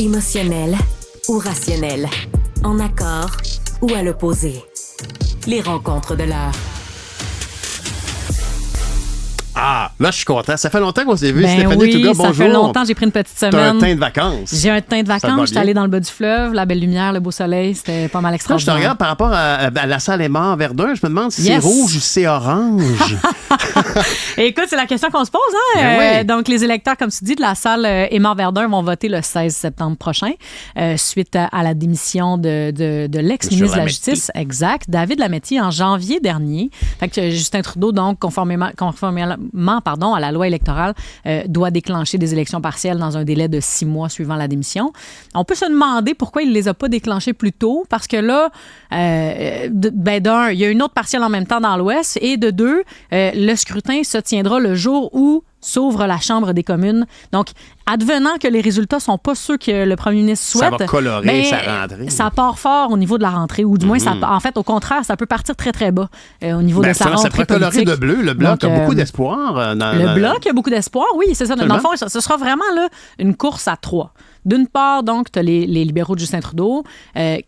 Émotionnel ou rationnel? En accord ou à l'opposé? Les rencontres de l'heure. Ah, là, je suis content. Ça fait longtemps qu'on s'est vu. Ben Stéphanie oui, Touga, bonjour. Ça fait longtemps. J'ai pris une petite semaine. T'as un teint de vacances. J'ai un teint de Ça te va vacances. J'étais bien? allée dans le bas du fleuve, la belle lumière, le beau soleil. C'était pas mal Quand je te extraordinaire. regarde par rapport à la salle Aymar Verdun, je me demande si Yes. c'est rouge ou si c'est orange. Et écoute, c'est la question qu'on se pose. Hein? Ben oui. Donc, les électeurs, comme tu dis, de la salle Aymar Verdun vont voter le 16 septembre prochain suite à la démission de l'ex-ministre de la Lametti. Justice, exact, David Lametti, en janvier dernier. Fait que Justin Trudeau, donc, conformément à la loi électorale, doit déclencher des élections partielles dans un délai de 6 mois suivant la démission. On peut se demander pourquoi il ne les a pas déclenchées plus tôt, parce que là, d'un, il y a une autre partielle en même temps dans l'Ouest, et de deux, le scrutin se tiendra le jour où s'ouvre la Chambre des communes. Donc, advenant que les résultats ne sont pas ceux que le premier ministre souhaite... Ça va colorer ben, sa rentrée. Ça part fort au niveau de la rentrée, ou du moins, en fait, au contraire, ça peut partir très, très bas au niveau de sa ça rentrée pourrait colorer politique. de bleu. Le Bloc Donc, a beaucoup d'espoir. Le Bloc a beaucoup d'espoir, oui, c'est ça. Dans le fond, ce sera vraiment là, une course à 3. D'une part, donc, tu as les libéraux de Justin Trudeau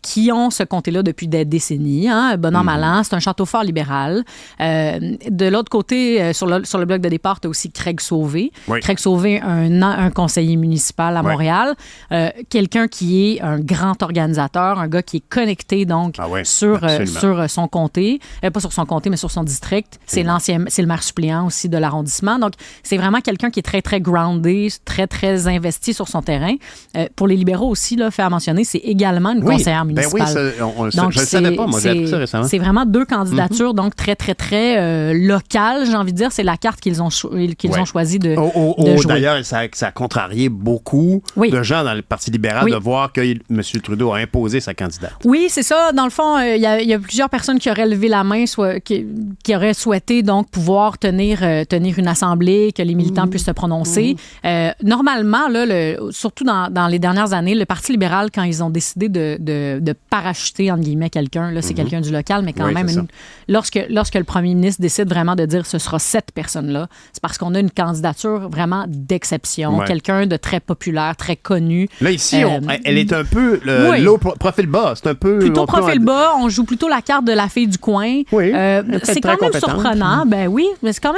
qui ont ce comté-là depuis des décennies. Hein, bon an, mal an. C'est un château fort libéral. De l'autre côté, sur le bloc de départ, tu as aussi Craig Sauvé. Oui. Craig Sauvé, un conseiller municipal à Montréal. Quelqu'un qui est un grand organisateur, un gars qui est connecté donc sur son comté. Pas sur son comté, mais sur son district. C'est le maire suppléant aussi de l'arrondissement. Donc, c'est vraiment quelqu'un qui est très, très groundé, très, très investi sur son terrain. Pour les libéraux aussi, là, fait à mentionner, c'est également une conseillère municipale. Donc, je ne le savais pas, moi, j'ai appris ça récemment. C'est vraiment 2 candidatures, donc très, très, très locales, j'ai envie de dire. C'est la carte qu'ils ont choisi de jouer. D'ailleurs, ça a contrarié beaucoup de gens dans le Parti libéral de voir que M. Trudeau a imposé sa candidate. Oui, c'est ça. Dans le fond, il y a plusieurs personnes qui auraient levé la main, qui auraient souhaité donc pouvoir tenir une assemblée, que les militants puissent se prononcer. Normalement, là, surtout dans les dernières années, le Parti libéral, quand ils ont décidé de parachuter, entre guillemets, quelqu'un, là, c'est quelqu'un du local, mais quand même, lorsque le premier ministre décide vraiment de dire ce sera cette personne-là, c'est parce qu'on a une candidature vraiment d'exception, quelqu'un de très populaire, très connu. Là, ici, elle est un peu low profil bas. C'est un peu... Plutôt profil bas, on joue plutôt la carte de la fille du coin. Oui, c'est quand même surprenant. Ben oui, mais c'est quand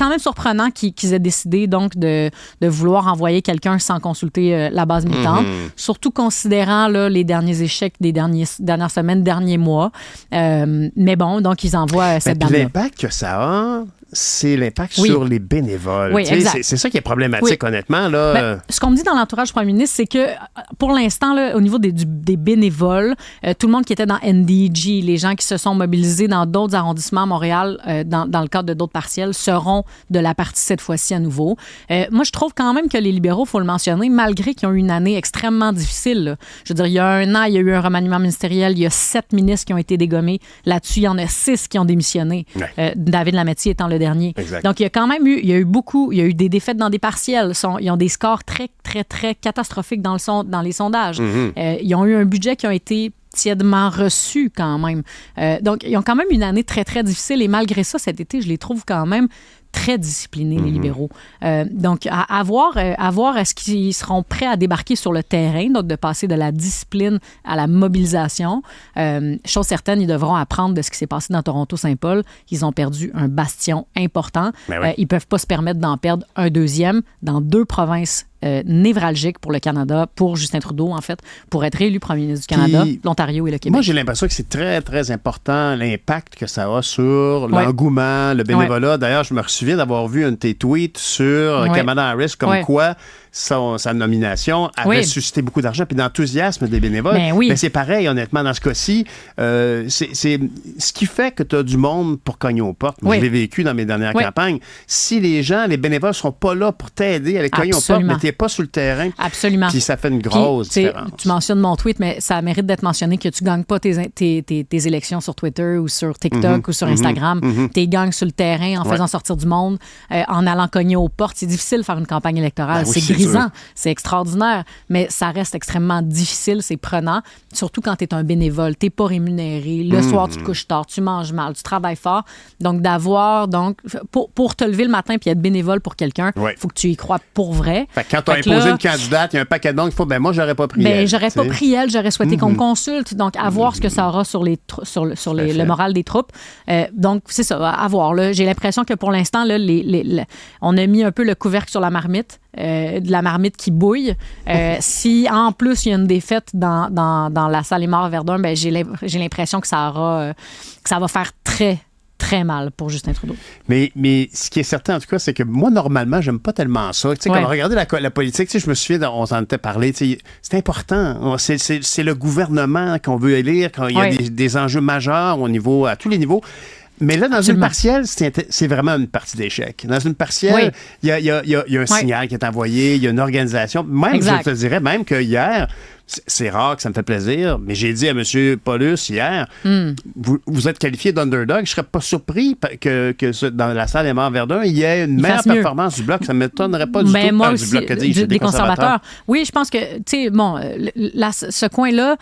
même surprenant qu'ils aient décidé donc de vouloir envoyer quelqu'un sans consulter la base militante, surtout considérant là, les derniers échecs des dernières semaines, derniers mois. Mais bon, donc ils envoient cette dame-là. L'impact que ça a, c'est l'impact sur les bénévoles. Oui, exact. C'est ça qui est problématique, honnêtement. Là. Ben, ce qu'on me dit dans l'entourage du premier ministre, c'est que pour l'instant, là, au niveau des bénévoles, tout le monde qui était dans NDG, les gens qui se sont mobilisés dans d'autres arrondissements à Montréal, dans le cadre de d'autres partiels, seront de la partie cette fois-ci à nouveau. Moi, je trouve quand même que les libéraux, il faut le mentionner, malgré qu'ils ont eu une année extrêmement difficile. Là. Je veux dire, il y a 1 an, il y a eu un remaniement ministériel, il y a 7 ministres qui ont été dégommés. Là-dessus, il y en a 6 qui ont démissionné. David Lametti étant le dernier. Exact. Donc, il y a quand même eu des défaites dans des partiels. Ils ont des scores très, très, très catastrophiques dans les sondages. Ils ont eu un budget qui a été tièdement reçu quand même. Donc, ils ont quand même une année très, très difficile et malgré ça, cet été, je les trouve quand même très disciplinés, les libéraux. Donc, à voir est-ce qu'ils seront prêts à débarquer sur le terrain, donc de passer de la discipline à la mobilisation. Chose certaine, ils devront apprendre de ce qui s'est passé dans Toronto-Saint-Paul. Ils ont perdu un bastion important. Ils ne peuvent pas se permettre d'en perdre un deuxième dans 2 provinces névralgiques pour le Canada, pour Justin Trudeau, en fait, pour être réélu premier ministre du Canada, l'Ontario et le Québec. Moi, j'ai l'impression que c'est très, très important l'impact que ça a sur l'engouement, le bénévolat. D'ailleurs, je me souviens d'avoir vu un de tes tweets sur Kamala Harris, comme quoi sa nomination avait suscité beaucoup d'argent puis d'enthousiasme des bénévoles. Mais c'est pareil, honnêtement, dans ce cas-ci. C'est ce qui fait que tu as du monde pour cogner aux portes. Moi, je l'ai vécu dans mes dernières campagnes. Si les bénévoles ne sont pas là pour t'aider à les cogner aux portes, mais tu n'es pas sur le terrain. Absolument. Puis ça fait une grosse différence. Tu mentionnes mon tweet, mais ça mérite d'être mentionné que tu ne gagnes pas tes élections sur Twitter ou sur TikTok ou sur Instagram. Tu les gagnes sur le terrain en faisant sortir du monde, en allant cogner aux portes. C'est difficile de faire une campagne électorale. C'est grisant, c'est extraordinaire, mais ça reste extrêmement difficile, c'est prenant, surtout quand tu es un bénévole, tu n'es pas rémunéré, le soir tu te couches tard, tu manges mal, tu travailles fort, donc pour te lever le matin puis être bénévole pour quelqu'un, il faut que tu y crois pour vrai. Fait que quand tu as imposé une candidate, il y a un paquet de noms qu'il faut, moi j'aurais pas pris elle. J'aurais pas pris elle, j'aurais souhaité qu'on me consulte, donc à voir ce que ça aura sur le moral des troupes. Donc c'est ça, à voir. Là. J'ai l'impression que pour l'instant, là, on a mis un peu le couvercle sur la marmite. De la marmite qui bouille. Si en plus il y a une défaite dans la salle Aymar-Verdun, j'ai l'impression que ça va faire très très mal pour Justin Trudeau. Mais ce qui est certain, en tout cas, c'est que moi, normalement, j'aime pas tellement ça. Tu sais, quand on regardait la politique, tu sais, je me souviens, on s'en était parlé, tu sais, c'est important. C'est le gouvernement qu'on veut élire, quand il y a des enjeux majeurs à tous les niveaux. Mais là, dans une partielle, c'est vraiment une partie d'échec. Dans une partielle, il y a un signal qui est envoyé, il y a une organisation. Même, je te dirais, même que hier, c'est rare que ça me fait plaisir, mais j'ai dit à M. Paulus hier, vous êtes qualifié d'underdog, je ne serais pas surpris que dans la salle Aymar-Verdun, il y ait une meilleure performance du Bloc. Ça ne m'étonnerait pas du tout. Moi aussi, du Bloc, des conservateurs. Oui, je pense que, tu sais, ce coin-là,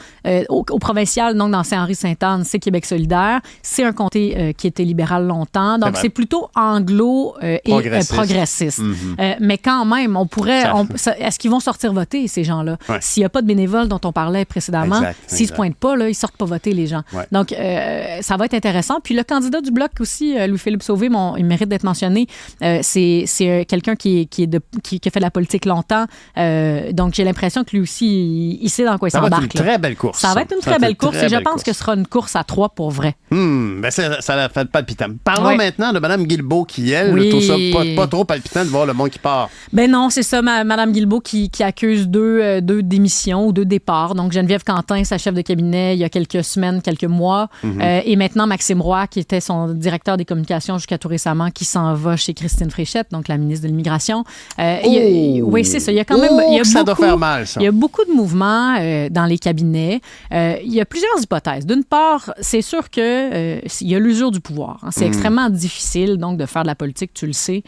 au provincial, donc dans Saint-Henri-Sainte-Anne, c'est Québec solidaire. C'est un comté qui était libéral longtemps. Donc, c'est plutôt anglo et progressiste. Mais quand même, on pourrait... est-ce qu'ils vont sortir voter, ces gens-là? S'il n'y a pas de bénévoles dont on parlait précédemment, s'ils ne se pointent pas, là, ils ne sortent pas voter, les gens. Donc, ça va être intéressant. Puis le candidat du Bloc aussi, Louis-Philippe Sauvé, il mérite d'être mentionné. C'est quelqu'un qui a fait de la politique longtemps. Donc, j'ai l'impression que lui aussi, il sait dans quoi il s'embarque. Ça va être une très belle course. Ça va être une très belle course et je pense que ce sera une course à 3 pour vrai. Ça a fait palpitant. Parlons maintenant de Mme Guilbeault qui, elle, trouve ça pas trop palpitant de voir le monde qui part. Ben non, c'est ça, Mme Guilbeault qui accuse deux démissions ou 2 départs. Donc, Geneviève Quentin, sa chef de cabinet, il y a quelques semaines, quelques mois. Et maintenant, Maxime Roy, qui était son directeur des communications jusqu'à tout récemment, qui s'en va chez Christine Fréchette, donc la ministre de l'Immigration. Oui, c'est ça. Il y a quand même... ça doit faire mal, ça. Il y a beaucoup de mouvements dans les cabinets. Il y a plusieurs hypothèses. D'une part, c'est sûr qu'il y a l'usure du pouvoir. Hein. C'est extrêmement difficile, donc, de faire de la politique, tu le sais.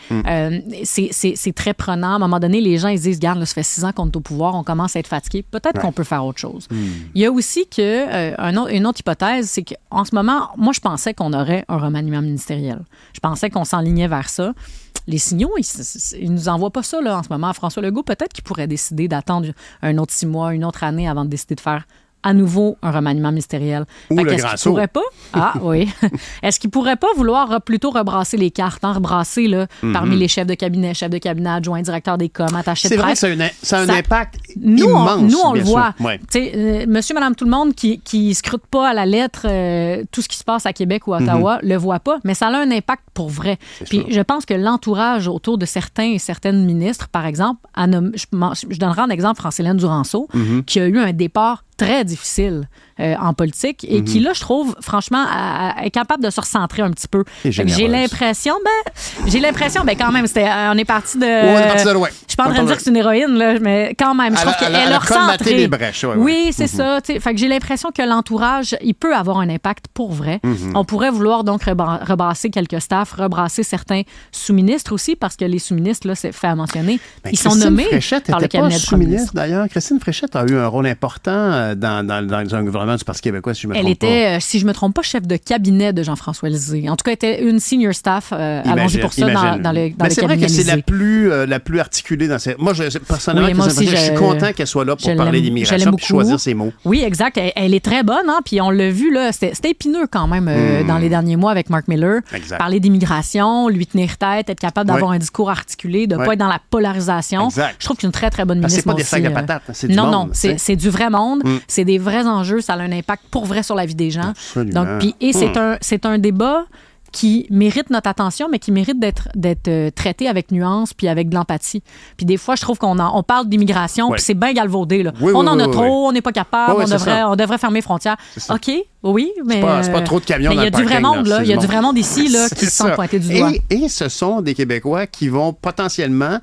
C'est très prenant. À un moment donné, les gens, ils se disent, regarde, là, ça fait 6 ans qu'on est au pouvoir, on commence à être fatigué. Peut-être qu'on peut faire autre chose. Il y a aussi une autre hypothèse, c'est qu'en ce moment, moi, je pensais qu'on aurait un remaniement ministériel. Je pensais qu'on s'enlignait vers ça. Les signaux, ils nous envoient pas ça là, en ce moment. François Legault, peut-être qu'il pourrait décider d'attendre un autre 6 mois, une autre année avant de décider de faire à nouveau un remaniement ministériel. Ou le grand saut. Pourrait pas? Ah oui. Est-ce qu'il pourrait pas vouloir plutôt rebrasser les cartes, rebrasser là, parmi les chefs de cabinet adjoints, directeurs des coms, attachés de presse? C'est vrai que ça a un impact immense. Nous, on le voit. Ouais. Monsieur, madame, tout le monde qui scrute pas à la lettre tout ce qui se passe à Québec ou à Ottawa, le voit pas, mais ça a un impact pour vrai. Puis je pense que l'entourage autour de certains et certaines ministres, par exemple, je donnerai un exemple, France-Hélène Duranceau, qui a eu un départ très difficile en politique et qui, là, je trouve, franchement, est capable de se recentrer un petit peu. J'ai l'impression, quand même, on est parti de... loin. Je suis pas en train de dire que c'est une héroïne, là, mais quand même, je trouve qu'elle a recentré. Les brèches, oui, c'est ça. Fait que j'ai l'impression que l'entourage, il peut avoir un impact pour vrai. On pourrait vouloir donc rebrasser quelques staffs, rebrasser certains sous-ministres aussi, parce que les sous-ministres, là, c'est fait à mentionner, ils sont nommés par le cabinet de premier ministre. D'ailleurs, Christine Fréchette a eu un rôle important dans un gouvernement du Parti québécois, si je me trompe pas. Elle était, si je me trompe pas, chef de cabinet de Jean-François Lisée. En tout cas, elle était une senior staff, allons-y pour ça, dans le cabinet. C'est vrai que c'est la plus articulée dans cette... Moi, personnellement, je suis content qu'elle soit là pour parler d'immigration et choisir ses mots. Oui, exact. Elle est très bonne, hein, puis on l'a vu, là, c'était épineux quand même dans les derniers mois avec Mark Miller. Exact. Parler d'immigration, lui tenir tête, être capable d'avoir un discours articulé, de ne pas être dans la polarisation. Exact. Je trouve que c'est une très, très bonne ministre. C'est pas des sacs de patates, c'est du monde. Non, c'est du vrai monde. C'est des vrais enjeux. Ça a un impact pour vrai sur la vie des gens. Absolument. Donc, c'est un débat qui mérite notre attention, mais qui mérite d'être traité avec nuance puis avec de l'empathie. Puis des fois, je trouve on parle d'immigration, puis c'est bien galvaudé. Là. On en a trop, on n'est pas capable, on devrait fermer les frontières. OK, oui, mais... C'est pas trop de camions dans le parking. Il y a du vrai monde, là. Il y a du vrai monde ici là, qui se sont pointés du doigt. Et ce sont des Québécois qui vont potentiellement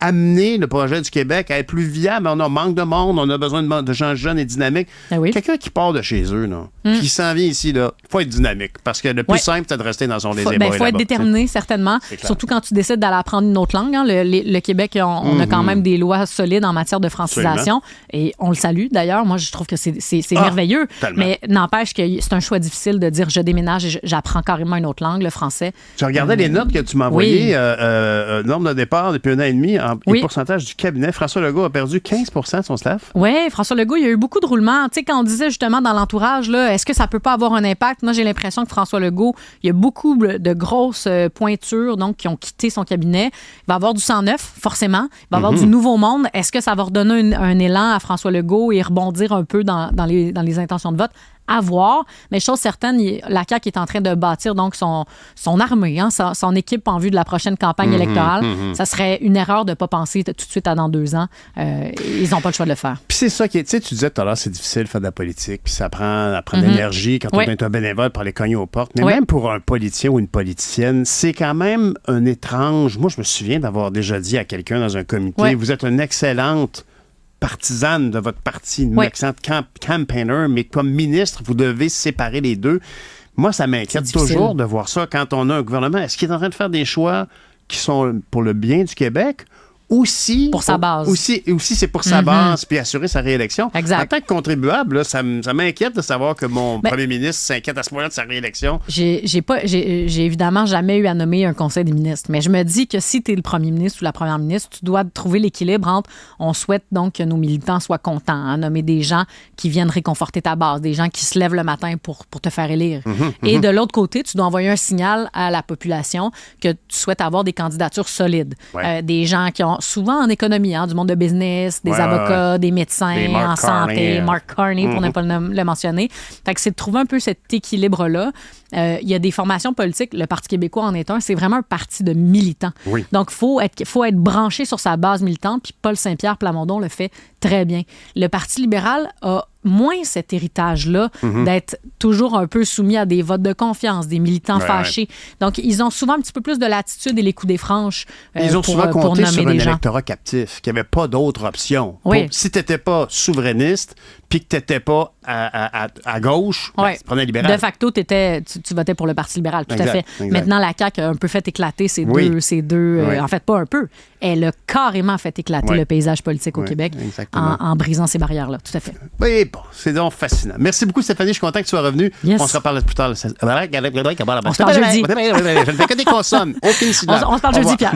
amener le projet du Québec à être plus viable. On a manque de monde, on a besoin de gens jeunes et dynamiques. Ah oui. Quelqu'un qui part de chez eux, là, qui s'en vient ici, il faut être dynamique. Parce que le plus simple, c'est de rester dans son désir. Il faut être déterminé, certainement. Surtout quand tu décides d'aller apprendre une autre langue. Hein. Le Québec, on a quand même des lois solides en matière de francisation. Absolument. Et on le salue, d'ailleurs. Moi, je trouve que c'est merveilleux. Tellement. Mais n'empêche que c'est un choix difficile de dire je déménage et j'apprends carrément une autre langue, le français. Tu regardais les notes que tu m'as envoyées, nombre de départ depuis 1 an et demi, et pourcentage du cabinet. François Legault a perdu 15 de son staff. Oui, François Legault, il y a eu beaucoup de roulements. Tu sais, quand on disait justement dans l'entourage, là, est-ce que ça peut pas avoir un impact? Moi, j'ai l'impression que François Legault, il y a beaucoup de grosses pointures donc, qui ont quitté son cabinet. Il va y avoir du sang neuf, forcément. Il va y avoir du nouveau monde. Est-ce que ça va redonner un élan à François Legault et rebondir un peu dans les intentions de vote? À voir, mais chose certaine, la CAQ est en train de bâtir donc son armée, hein, son équipe en vue de la prochaine campagne électorale. Ça serait une erreur de ne pas penser tout de suite à dans 2 ans. Ils n'ont pas le choix de le faire. Puis c'est ça qui est, tu sais, tu disais tout à l'heure, c'est difficile de faire de la politique, puis ça prend de l'énergie quand on est un bénévole pour aller cogner aux portes. Mais même pour un politicien ou une politicienne, c'est quand même un étrange. Moi, je me souviens d'avoir déjà dit à quelqu'un dans un comité, vous êtes une excellente partisane de votre parti, une excellente campaigner, mais comme ministre, vous devez séparer les deux. Moi, ça m'inquiète toujours de voir ça quand on a un gouvernement. Est-ce qu'il est en train de faire des choix qui sont pour le bien du Québec? Aussi, pour sa base. Aussi c'est pour sa base, puis assurer sa réélection. Exact. En tant que contribuable, là, ça m'inquiète de savoir que mon premier ministre s'inquiète à ce point-là de sa réélection. J'ai évidemment jamais eu à nommer un conseil des ministres, mais je me dis que si tu es le premier ministre ou la première ministre, tu dois trouver l'équilibre entre on souhaite donc que nos militants soient contents, hein, nommer des gens qui viennent réconforter ta base, des gens qui se lèvent le matin pour te faire élire. Et de l'autre côté, tu dois envoyer un signal à la population que tu souhaites avoir des candidatures solides, des gens qui ont souvent en économie, hein, du monde de business, des avocats, des médecins en santé, Mark Carney, pour ne pas le mentionner. Fait que c'est de trouver un peu cet équilibre-là. Il y a des formations politiques, le Parti québécois en est un, c'est vraiment un parti de militants. Oui. Donc, il faut être branché sur sa base militante, puis Paul Saint-Pierre Plamondon le fait très bien. Le Parti libéral a moins cet héritage-là d'être toujours un peu soumis à des votes de confiance, des militants fâchés. Donc, ils ont souvent un petit peu plus de latitude et les coups des franches ils ont souvent compté sur un gens. électorat captif, qu'il n'y avait pas d'autre option. Si tu n'étais pas souverainiste, puis que tu n'étais pas à gauche, tu prenais libéral. De facto, tu votais pour le Parti libéral, tout à fait. Exact. Maintenant, la CAQ a un peu fait éclater ces deux en fait, pas un peu. Elle a carrément fait éclater le paysage politique au Québec en brisant ces barrières-là, tout à fait. Oui, bon, c'est donc fascinant. Merci beaucoup, Stéphanie. Je suis content que tu sois revenue. Yes. On se reparle plus tard. On se parle jeudi. Je ne fais que des consonnes. Aucune syllabe. On se parle jeudi, Pierre.